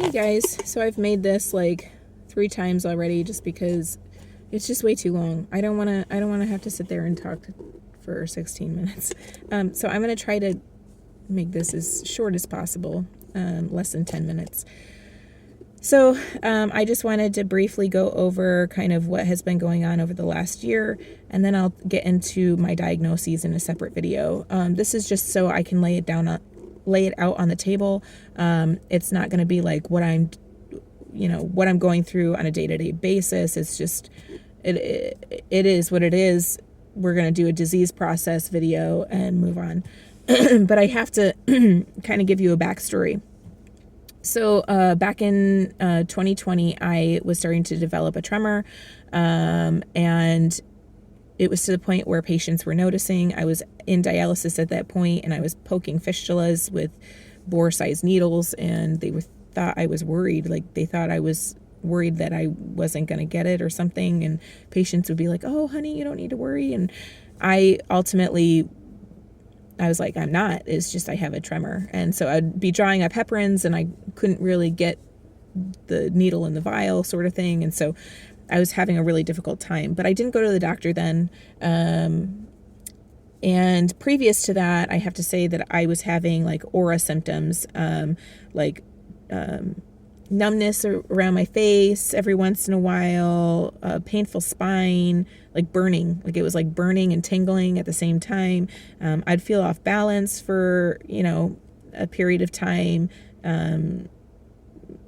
Hey guys, so I've made this like 3 times already just because it's just way too long. I don't wanna have to sit there and talk for 16 minutes. So I'm gonna try to make this as short as possible, less than 10 minutes. So I just wanted to briefly go over kind of what has been going on over the last year, and then I'll get into my diagnoses in a separate video. This is just so I can lay it out on the table. It's not going to be like what I'm going through on a day-to-day basis. It's just it is what it is. We're going to do a disease process video and move on. But I have to kind of give you a backstory. So back in 2020, I was starting to develop a tremor, and it was to the point where patients were noticing. I was in dialysis at that point, and I was poking fistulas with bore-sized needles, and thought I was worried. Like, they thought I was worried that I wasn't going to get it or something, and patients would be like, "Oh, honey, you don't need to worry." And I was like, I'm not. It's just I have a tremor. And so I'd be drawing up heparins, and I couldn't really get the needle in the vial sort of thing. And so I was having a really difficult time. But I didn't go to the doctor then. And previous to that, I have to say that I was having like aura symptoms, like numbness around my face every once in a while, painful spine, like burning, like it was like burning and tingling at the same time. I'd feel off balance for, a period of time,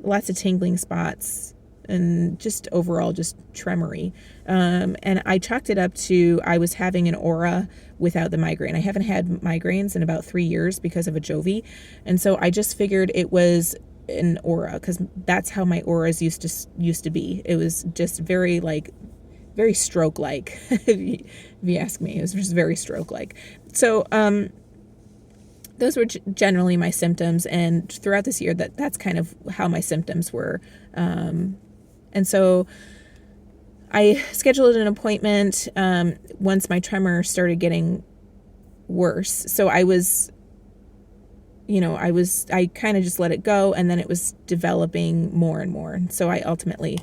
lots of tingling spots, and just overall just tremory. And I chalked it up to I was having an aura without the migraine. I haven't had migraines in about 3 years because of a Jovi. And so I just figured it was an aura, because that's how my auras used to be. It was just very stroke like. If you ask me, it was just very stroke like. So those were generally my symptoms, and throughout this year that's kind of how my symptoms were. And so I scheduled an appointment once my tremor started getting worse. So I kind of just let it go, and then it was developing more and more. So I ultimately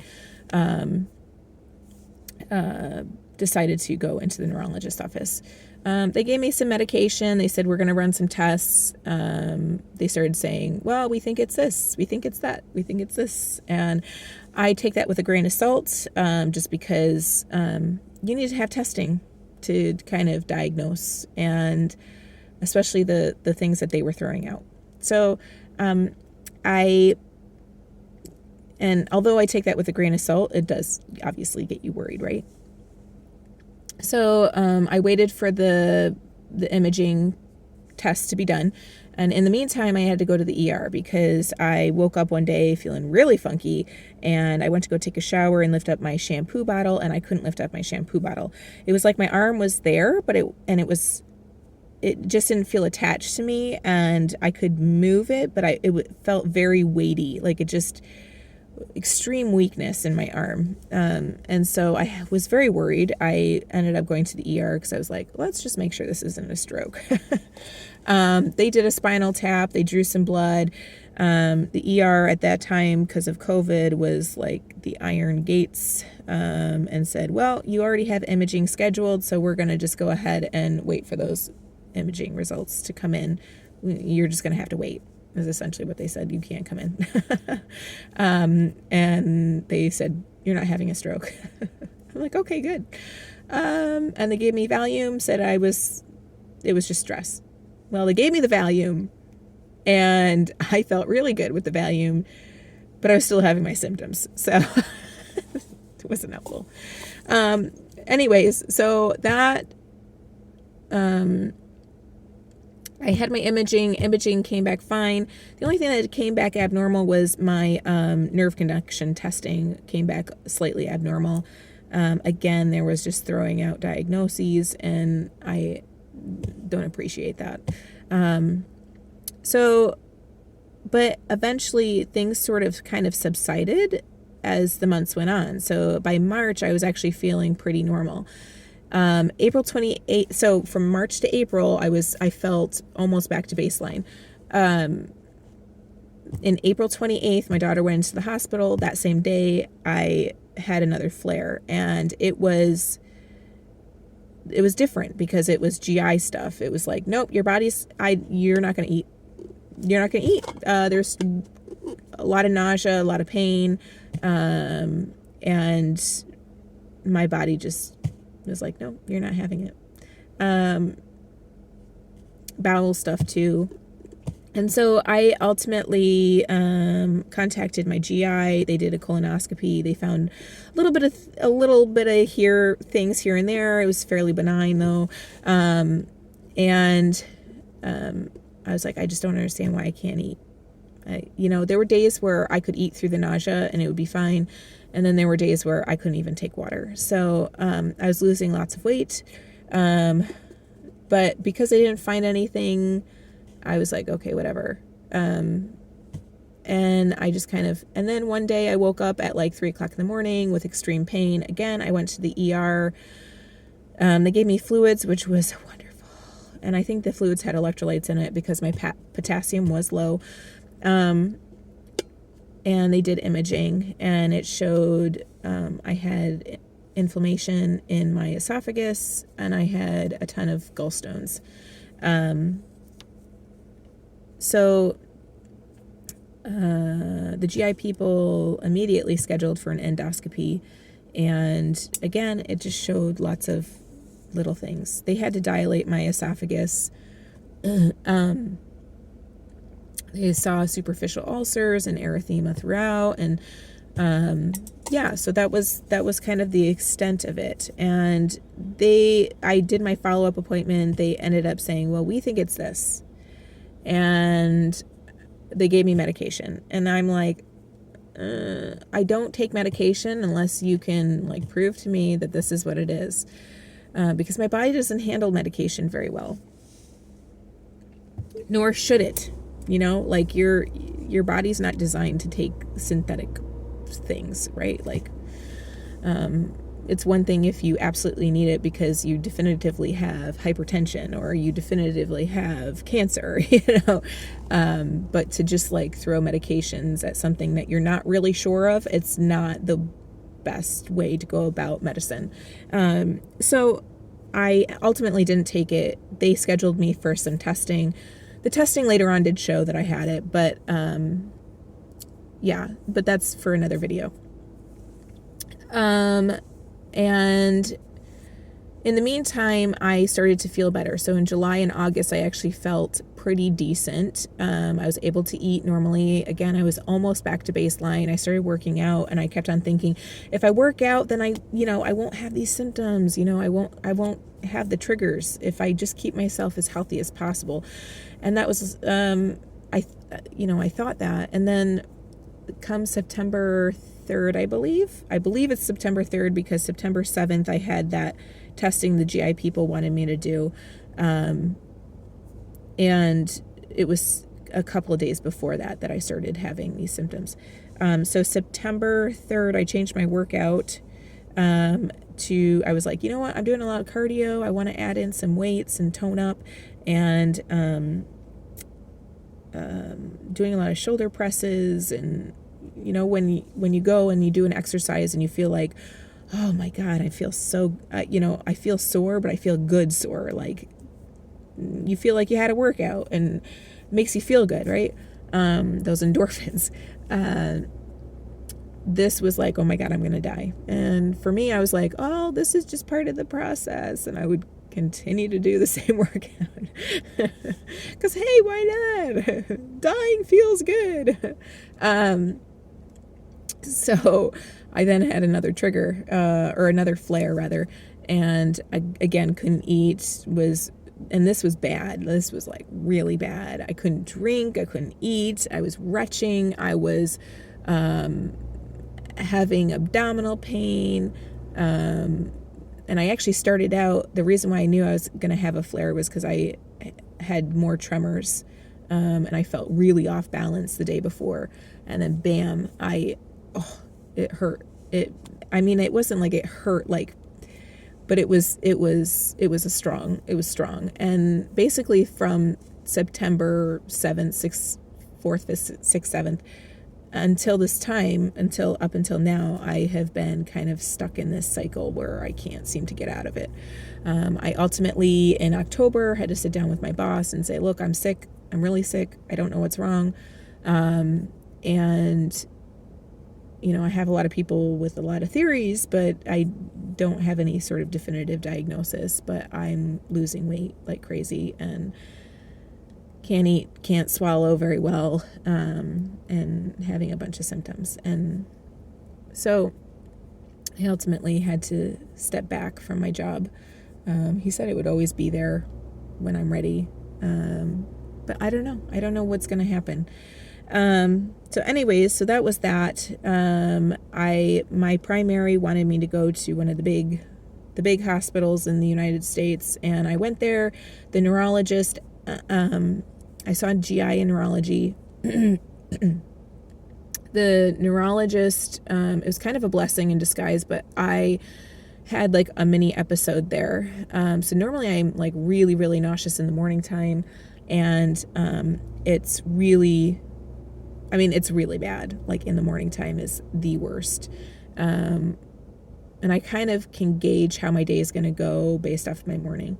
decided to go into the neurologist's office. They gave me some medication. They said, we're going to run some tests. They started saying, well, we think it's this, we think it's that, we think it's this. And I take that with a grain of salt, just because you need to have testing to kind of diagnose, and especially the things that they were throwing out. So and although I take that with a grain of salt, it does obviously get you worried, right? So I waited for the imaging test to be done. And in the meantime, I had to go to the ER because I woke up one day feeling really funky, and I went to go take a shower and lift up my shampoo bottle, and I couldn't lift up my shampoo bottle. It was like my arm was there, but it just didn't feel attached to me, and I could move it, but it felt very weighty, like it just extreme weakness in my arm. And so I was very worried. I ended up going to the ER because I was like, let's just make sure this isn't a stroke. They did a spinal tap. They drew some blood. The ER at that time, because of COVID, was like the iron gates, and said, well, you already have imaging scheduled, so we're going to just go ahead and wait for those imaging results to come in. You're just going to have to wait, is essentially what they said. You can't come in. And they said, you're not having a stroke. I'm like, okay, good. And they gave me Valium, said it was just stress. Well, they gave me the Valium, and I felt really good with the Valium, but I was still having my symptoms. So it wasn't helpful. Anyways, so that, I had my imaging. Imaging came back fine. The only thing that came back abnormal was my nerve conduction testing came back slightly abnormal. Again, there was just throwing out diagnoses, and I don't appreciate that. But eventually things sort of kind of subsided as the months went on. So by March, I was actually feeling pretty normal. April 28th, so from March to April, I felt almost back to baseline. in April 28th, my daughter went into the hospital. That same day, I had another flare, and it was different because it was GI stuff. It was like, nope, you're not going to eat. You're not going to eat. There's a lot of nausea, a lot of pain, and my body just was like, no, you're not having it. Bowel stuff too. And so I ultimately contacted my GI. They did a colonoscopy. They found a little bit of things here and there. It was fairly benign though. I was like, I just don't understand why I can't eat. There were days where I could eat through the nausea and it would be fine. And then there were days where I couldn't even take water. So I was losing lots of weight. But because I didn't find anything, I was like, okay, whatever. And I just and then one day I woke up at like 3 o'clock in the morning with extreme pain. Again, I went to the ER. They gave me fluids, which was wonderful. And I think the fluids had electrolytes in it because my potassium was low. And they did imaging, and it showed I had inflammation in my esophagus, and I had a ton of gallstones. So the GI people immediately scheduled for an endoscopy, and again, it just showed lots of little things. They had to dilate my esophagus. They saw superficial ulcers and erythema throughout, and so that was kind of the extent of it. And I did my follow-up appointment. They ended up saying, well, we think it's this. And they gave me medication. And I'm like, I don't take medication unless you can like prove to me that this is what it is. Because my body doesn't handle medication very well. Nor should it. Like your body's not designed to take synthetic things, right? Like, it's one thing if you absolutely need it because you definitively have hypertension or you definitively have cancer, but to just like throw medications at something that you're not really sure of, it's not the best way to go about medicine. So I ultimately didn't take it. They scheduled me for some testing. The testing later on did show that I had it, but but that's for another video. And in the meantime, I started to feel better. So in July and August, I actually felt pretty decent. I was able to eat normally. Again, I was almost back to baseline. I started working out, and I kept on thinking, if I work out, then I won't have these symptoms. I won't have the triggers if I just keep myself as healthy as possible. And that was, I thought that. And then come September 3rd, I believe it's September 3rd, because September 7th, I had that testing the GI people wanted me to do. And it was a couple of days before that I started having these symptoms. So September 3rd, I changed my workout, I was like, you know what? I'm doing a lot of cardio. I want to add in some weights and tone up, and, doing a lot of shoulder presses. And, when you go and you do an exercise and you feel like, oh my God, I feel so, I feel sore, but I feel good sore. Like, you feel like you had a workout, and it makes you feel good, right? Those endorphins. This was like, oh my God, I'm going to die. And for me, I was like, oh, this is just part of the process. And I would continue to do the same workout. Because, hey, why not? Dying feels good. So I then had another trigger, or another flare rather. And I, again, couldn't eat, and this was bad. This was like really bad. I couldn't drink. I couldn't eat. I was retching. I was having abdominal pain. And I actually started out, the reason why I knew I was going to have a flare was because I had more tremors. And I felt really off balance the day before. And then bam, it hurt. It wasn't like it hurt, like, but it was strong. And basically from September 7th, 4th, 5th, 6th, 7th. Up until now, I have been kind of stuck in this cycle where I can't seem to get out of it. I ultimately, in October, had to sit down with my boss and say, look, I'm sick. I'm really sick. I don't know what's wrong. And, you know, I have a lot of people with a lot of theories, but I don't have any sort of definitive diagnosis. But I'm losing weight like crazy and can't eat, can't swallow very well, and having a bunch of symptoms. And so I ultimately had to step back from my job. He said it would always be there when I'm ready. But I don't know. I don't know what's going to happen. So anyways, so that was that. My primary wanted me to go to one of the big hospitals in the United States. And I went there. The neurologist, I saw GI and neurology. The neurologist, it was kind of a blessing in disguise, but I had like a mini episode there. So normally I'm like really, really nauseous in the morning time, and it's really bad. Like in the morning time is the worst. And I kind of can gauge how my day is going to go based off of my morning.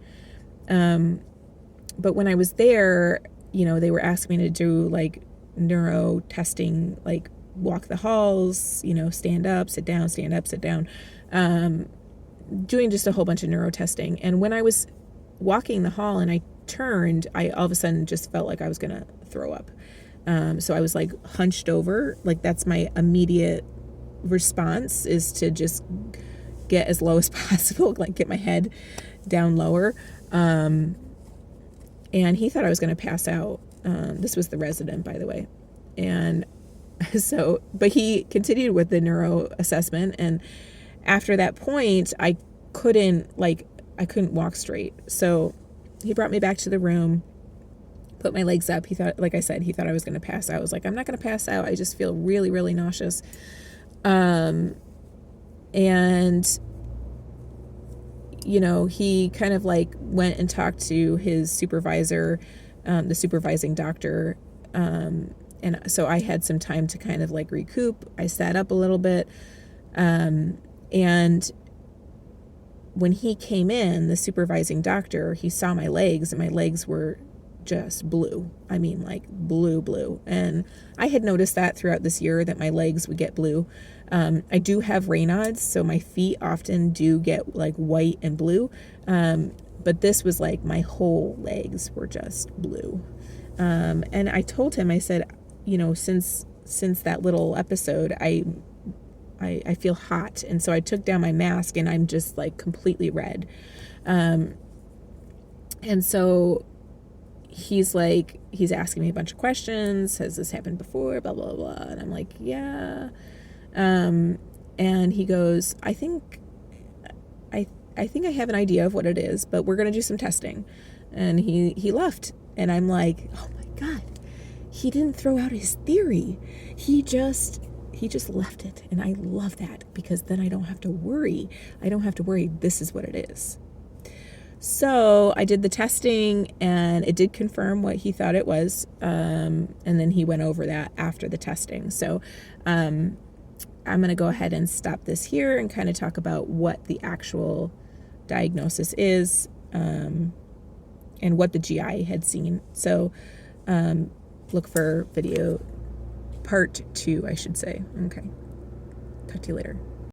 But when I was there, you know, they were asking me to do like neuro testing, like walk the halls, you know, stand up, sit down, stand up, sit down, doing just a whole bunch of neuro testing. And when I was walking the hall and I turned, I all of a sudden just felt like I was going to throw up. So I was like hunched over. Like that's my immediate response, is to just get as low as possible, like get my head down lower. And he thought I was going to pass out. This was the resident, by the way. And so, but he continued with the neuro assessment. And after that point, I couldn't walk straight. So he brought me back to the room, put my legs up. He thought, like I said, he thought I was going to pass out. I was like, I'm not going to pass out. I just feel really, really nauseous. And you know, he kind of like went and talked to his supervisor, the supervising doctor. And so I had some time to kind of like recoup. I sat up a little bit. And when he came in, the supervising doctor, he saw my legs, and my legs were just blue. I mean, like blue. And I had noticed that throughout this year, that my legs would get blue. I do have Raynaud's, so my feet often do get like white and blue. But this was like my whole legs were just blue. And I told him, I said, you know, since that little episode, I feel hot. And so I took down my mask and I'm just like completely red. And so he's asking me a bunch of questions. Has this happened before? Blah, blah, blah. And I'm like, yeah. And he goes, I think I have an idea of what it is, but we're going to do some testing. And he left, and I'm like, oh my God, he didn't throw out his theory. He just left it. And I love that, because then I don't have to worry. This is what it is. So I did the testing, and it did confirm what he thought it was. And then he went over that after the testing. So, I'm going to go ahead and stop this here and kind of talk about what the actual diagnosis is, and what the GI had seen. So, look for video part 2, I should say. Okay. Talk to you later.